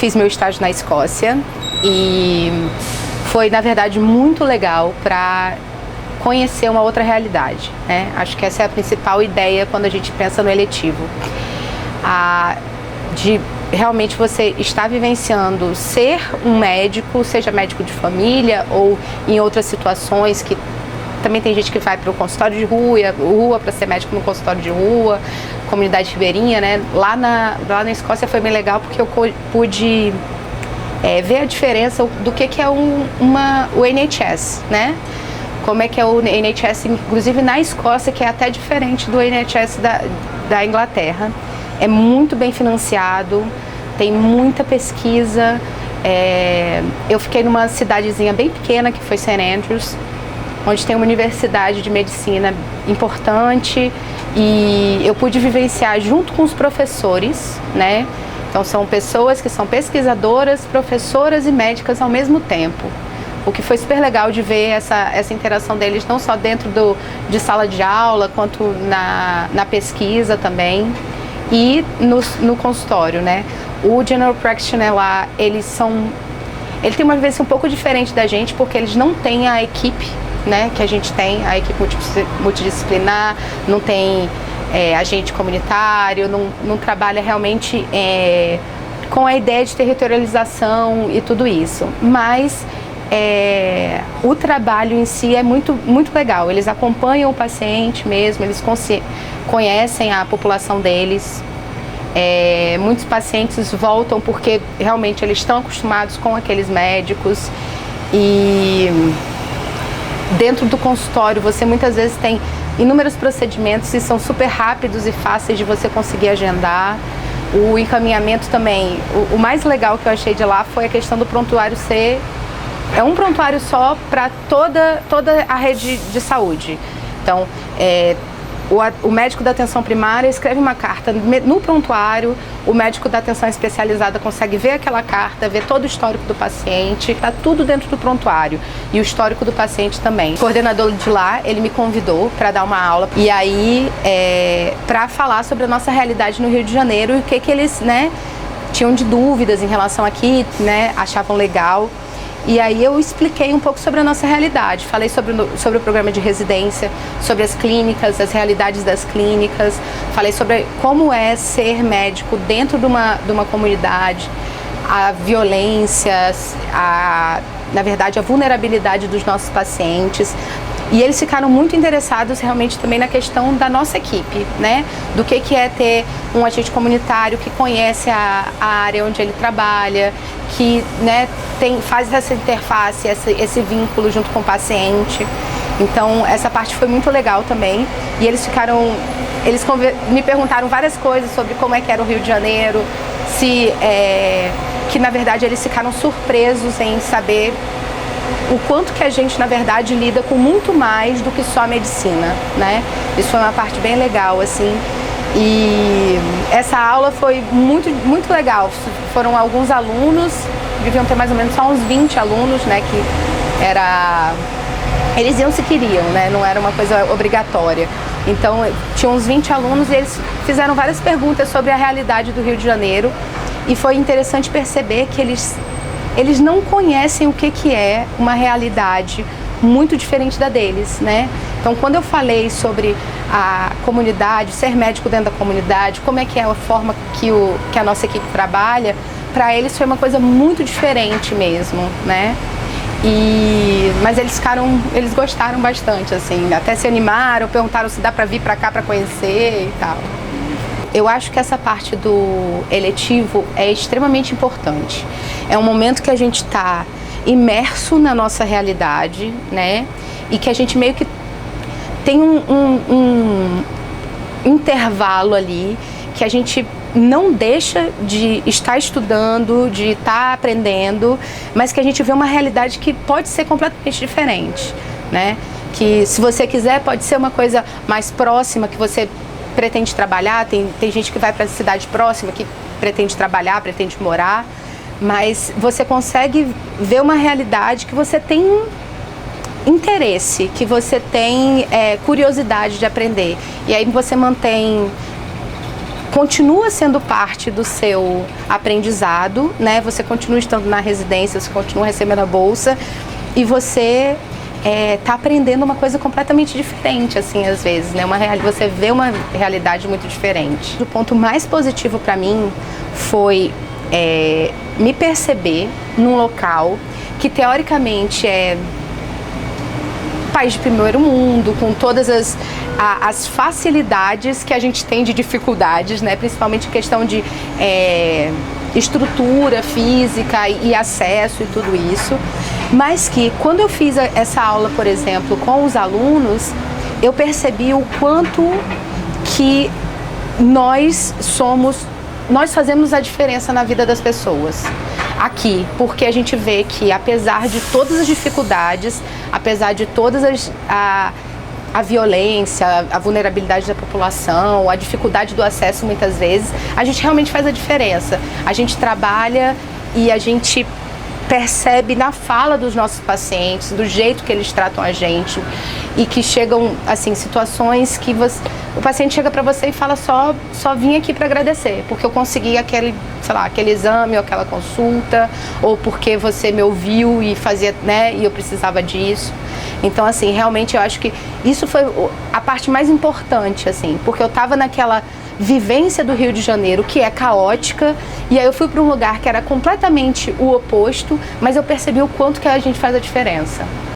fiz meu estágio na Escócia e foi, na verdade, muito legal para conhecer uma outra realidade, né? Acho que essa é a principal ideia quando a gente pensa no eletivo. De realmente você estar vivenciando ser um médico, seja médico de família ou em outras situações que também tem gente que vai para o consultório de rua para ser médico no consultório de rua, comunidade ribeirinha, né? Lá na Escócia foi bem legal porque eu pude ver a diferença do que é o NHS, né? Como é que é o NHS, inclusive na Escócia, que é até diferente do NHS da Inglaterra. É muito bem financiado, tem muita pesquisa. Eu fiquei numa cidadezinha bem pequena, que foi St. Andrews, onde tem uma universidade de medicina importante e eu pude vivenciar junto com os professores, né? Então são pessoas que são pesquisadoras, professoras e médicas ao mesmo tempo. O que foi super legal de ver essa interação deles, não só dentro de sala de aula, quanto na pesquisa também e no consultório, né? O General Practitioner lá, ele tem uma vivência um pouco diferente da gente, porque eles não têm a equipe, né, que a gente tem, a equipe multidisciplinar, não tem agente comunitário, não trabalha realmente com a ideia de territorialização e tudo isso. Mas o trabalho em si é muito, muito legal. Eles acompanham o paciente mesmo, eles conhecem a população deles. Muitos pacientes voltam porque realmente eles estão acostumados com aqueles médicos e dentro do consultório você muitas vezes tem inúmeros procedimentos que são super rápidos e fáceis de você conseguir agendar. O encaminhamento também, o mais legal que eu achei de lá foi a questão do prontuário ser um prontuário só para toda a rede de saúde. Então, o médico da atenção primária escreve uma carta no prontuário, o médico da atenção especializada consegue ver aquela carta, ver todo o histórico do paciente, está tudo dentro do prontuário e o histórico do paciente também. O coordenador de lá, ele me convidou para dar uma aula e aí para falar sobre a nossa realidade no Rio de Janeiro e o que eles, né, tinham de dúvidas em relação aqui, né, achavam legal. E aí eu expliquei um pouco sobre a nossa realidade, falei sobre o programa de residência, sobre as clínicas, as realidades das clínicas, falei sobre como é ser médico dentro de uma comunidade, a violência, na verdade a vulnerabilidade dos nossos pacientes. E eles ficaram muito interessados realmente também na questão da nossa equipe, né? Do que é ter um agente comunitário que conhece a área onde ele trabalha, que, né, faz essa interface, esse vínculo junto com o paciente. Então essa parte foi muito legal também. E eles me perguntaram várias coisas sobre como é que era o Rio de Janeiro, que na verdade eles ficaram surpresos em saber o quanto que a gente, na verdade, lida com muito mais do que só a medicina, né? Isso foi uma parte bem legal, assim. E essa aula foi muito, muito legal. Foram alguns alunos, deviam ter mais ou menos só uns 20 alunos, né? Eles iam se queriam, né? Não era uma coisa obrigatória. Então, tinha uns 20 alunos e eles fizeram várias perguntas sobre a realidade do Rio de Janeiro. E foi interessante perceber que eles não conhecem o que é uma realidade muito diferente da deles, né? Então, quando eu falei sobre a comunidade, ser médico dentro da comunidade, como é que é a forma que a nossa equipe trabalha, para eles foi uma coisa muito diferente mesmo, né? Mas eles gostaram bastante, assim, até se animaram, perguntaram se dá para vir para cá para conhecer e tal. Eu acho que essa parte do eletivo é extremamente importante. É um momento que a gente está imerso na nossa realidade, né? E que a gente meio que tem um intervalo ali que a gente não deixa de estar estudando, de estar aprendendo, mas que a gente vê uma realidade que pode ser completamente diferente, né? Que se você quiser pode ser uma coisa mais próxima que você pretende trabalhar, tem gente que vai para a cidade próxima que pretende trabalhar, pretende morar, mas você consegue ver uma realidade que você tem interesse, que você tem curiosidade de aprender. E aí você mantém continua sendo parte do seu aprendizado, né? Você continua estando na residência, você continua recebendo a bolsa e você tá aprendendo uma coisa completamente diferente, assim, às vezes, né? Você vê uma realidade muito diferente. O ponto mais positivo para mim foi me perceber num local que teoricamente é país de primeiro mundo, com todas as facilidades que a gente tem de dificuldades, né? Principalmente questão de estrutura física e acesso e tudo isso, mas que quando eu fiz essa aula, por exemplo, com os alunos, eu percebi o quanto que nós fazemos a diferença na vida das pessoas aqui, porque a gente vê que apesar de todas as dificuldades, apesar de todas a violência, a vulnerabilidade da população, a dificuldade do acesso muitas vezes, a gente realmente faz a diferença. A gente trabalha e a gente percebe na fala dos nossos pacientes, do jeito que eles tratam a gente, e que chegam, assim, situações que o paciente chega para você e fala só vim aqui para agradecer, porque eu consegui aquele exame ou aquela consulta, ou porque você me ouviu e fazia, né, e eu precisava disso. Então, assim, realmente eu acho que isso foi a parte mais importante, assim, porque eu estava naquela vivência do Rio de Janeiro, que é caótica, e aí eu fui para um lugar que era completamente o oposto, mas eu percebi o quanto que a gente faz a diferença.